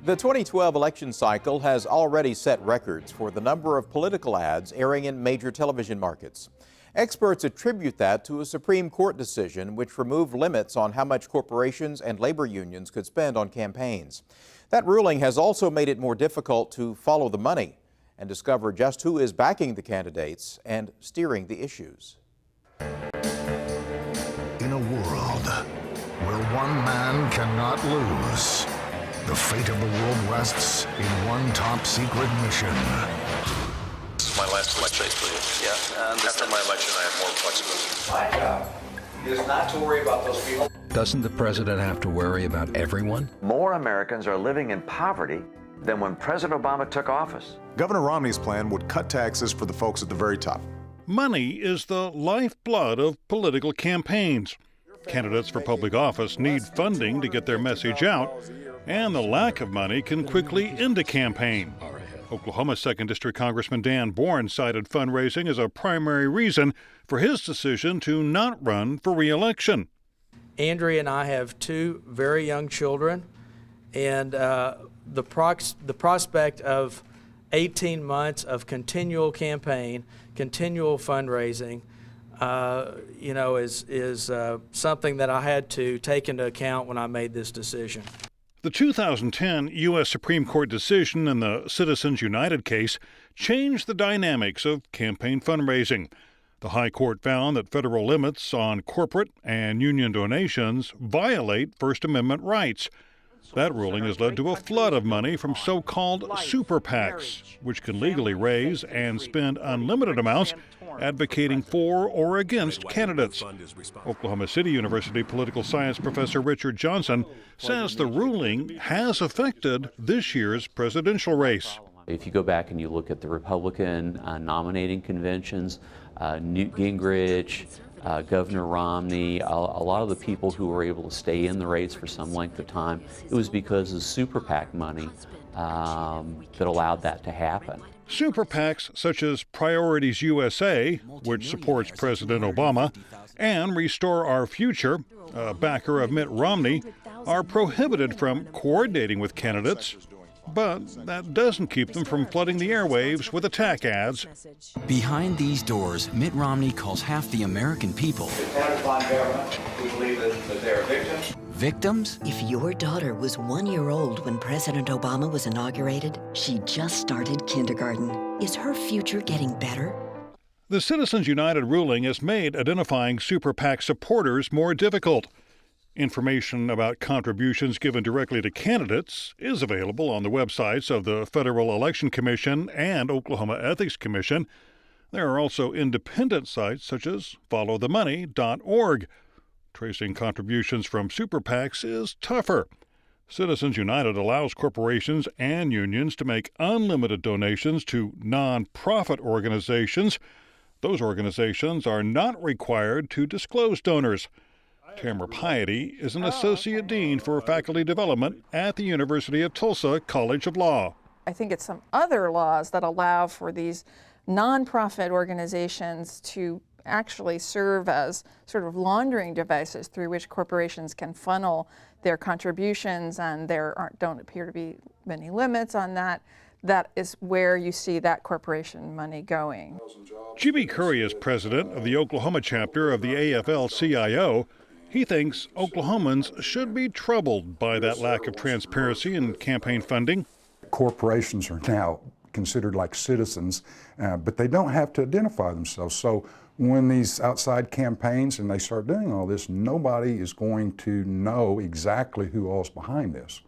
The 2012 election cycle has already set records for the number of political ads airing in major television markets. Experts attribute that to a Supreme Court decision which removed limits on how much corporations and labor unions could spend on campaigns. That ruling has also made it more difficult to follow the money and discover just who is backing the candidates and steering the issues. In a world where one man cannot lose, the fate of the world rests in one top-secret mission. This is my last election, please. Yeah, and after my election, I have more flexibility. My job is not to worry about those people. Doesn't the president have to worry about everyone? More Americans are living in poverty than when President Obama took office. Governor Romney's plan would cut taxes for the folks at the very top. Money is the lifeblood of political campaigns. Candidates for public office need funding to get their message out, and the lack of money can quickly end a campaign. Oklahoma 2nd District Congressman Dan Bourne cited fundraising as a primary reason for his decision to not run for re-election. Andrea and I have two very young children, and the prospect of 18 months of continual campaign, continual fundraising, is something that I had to take into account when I made this decision. The 2010 U.S. Supreme Court decision in the Citizens United case changed the dynamics of campaign fundraising. The High Court found that federal limits on corporate and union donations violate First Amendment rights. That ruling has led to a flood of money from so-called super PACs, which can legally raise and spend unlimited amounts advocating for or against candidates. Oklahoma City University political science professor Richard Johnson says the ruling has affected this year's presidential race. If you go back and you look at the Republican nominating conventions, Newt Gingrich, Governor Romney, a lot of the people who were able to stay in the race for some length of time, it was because of super PAC money that allowed that to happen. Super PACs such as Priorities USA, which supports President Obama, and Restore Our Future, a backer of Mitt Romney, are prohibited from coordinating with candidates. But that doesn't keep them from flooding the airwaves with attack ads. Behind these doors, Mitt Romney calls half the American people The Taliban government, we believe that they're victims. victims. If your daughter was 1 year old when President Obama was inaugurated, she just started kindergarten. Is her future getting better? The Citizens United ruling has made identifying super PAC supporters more difficult. Information about contributions given directly to candidates is available on the websites of the Federal Election Commission and Oklahoma Ethics Commission. There are also independent sites such as followthemoney.org. Tracing contributions from super PACs is tougher. Citizens United allows corporations and unions to make unlimited donations to nonprofit organizations. Those organizations are not required to disclose donors. Tamara Piety is an associate dean for faculty development at the University of Tulsa College of Law. I think it's some other laws that allow for these nonprofit organizations to actually serve as sort of laundering devices through which corporations can funnel their contributions, and there don't appear to be many limits on that. That is where you see that corporation money going. G.B. Curry is president of the Oklahoma chapter of the AFL-CIO. He thinks Oklahomans should be troubled by that lack of transparency in campaign funding. Corporations are now considered like citizens, but they don't have to identify themselves. So when these outside campaigns and they start doing all this, nobody is going to know exactly who all's behind this.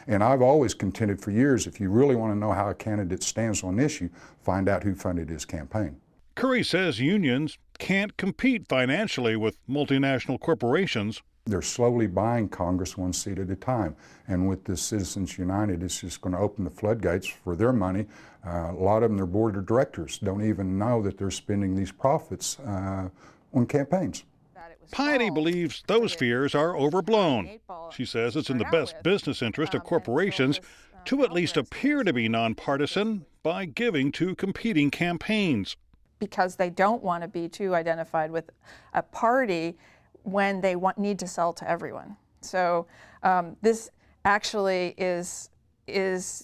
And I've always contended for years, if you really want to know how a candidate stands on an issue, find out who funded his campaign. Curry says unions can't compete financially with multinational corporations. They're slowly buying Congress one seat at a time. And with this Citizens United, it's just going to open the floodgates for their money. A lot of them, their board of directors don't even know that they're spending these profits on campaigns. Piety believes those fears are overblown. She says it's in the best business interest of corporations to at least appear to be nonpartisan by giving to competing campaigns. because they don't want to be too identified with a party when they need to sell to everyone. So this actually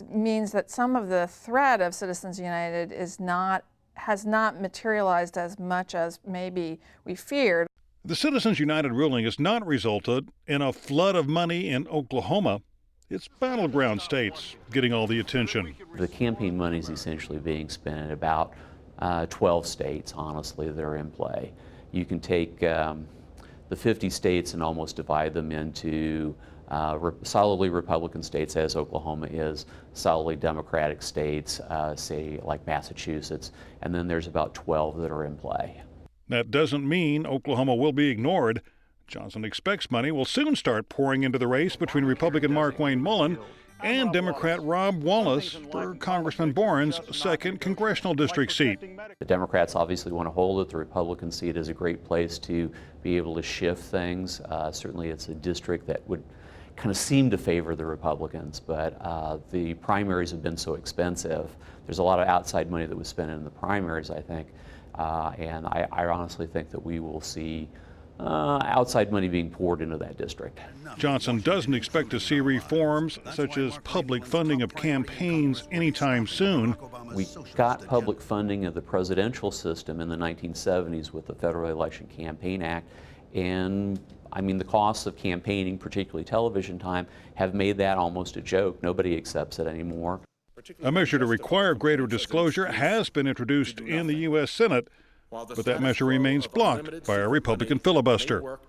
means that some of the threat of Citizens United has not materialized as much as maybe we feared. The Citizens United ruling has not resulted in a flood of money in Oklahoma. It's battleground states getting all the attention. The campaign money is essentially being spent in about 12 states, honestly, that are in play. You can take the 50 states and almost divide them into solidly Republican states, as Oklahoma is, solidly Democratic states, say like Massachusetts, and then there's about 12 that are in play. That doesn't mean Oklahoma will be ignored. Johnson expects money will soon start pouring into the race between Republican Markwayne Mullin and Democrat Rob Wallace for Congressman Boren's 2nd congressional district seat. The Democrats obviously want to hold it. The Republican seat is a great place to be able to shift things. Certainly it's a district that would kind of seem to favor the Republicans, but the primaries have been so expensive. There's a lot of outside money that was spent in the primaries, I think, and I honestly think that we will see outside money being poured into that district. Johnson doesn't expect to see reforms such as public funding of campaigns anytime soon. We got public funding of the presidential system in the 1970s with the Federal Election Campaign Act, and I mean, the costs of campaigning, particularly television time, have made that almost a joke. Nobody accepts it anymore. A measure to require greater disclosure has been introduced in the U.S. Senate, but that measure remains blocked by a Republican filibuster.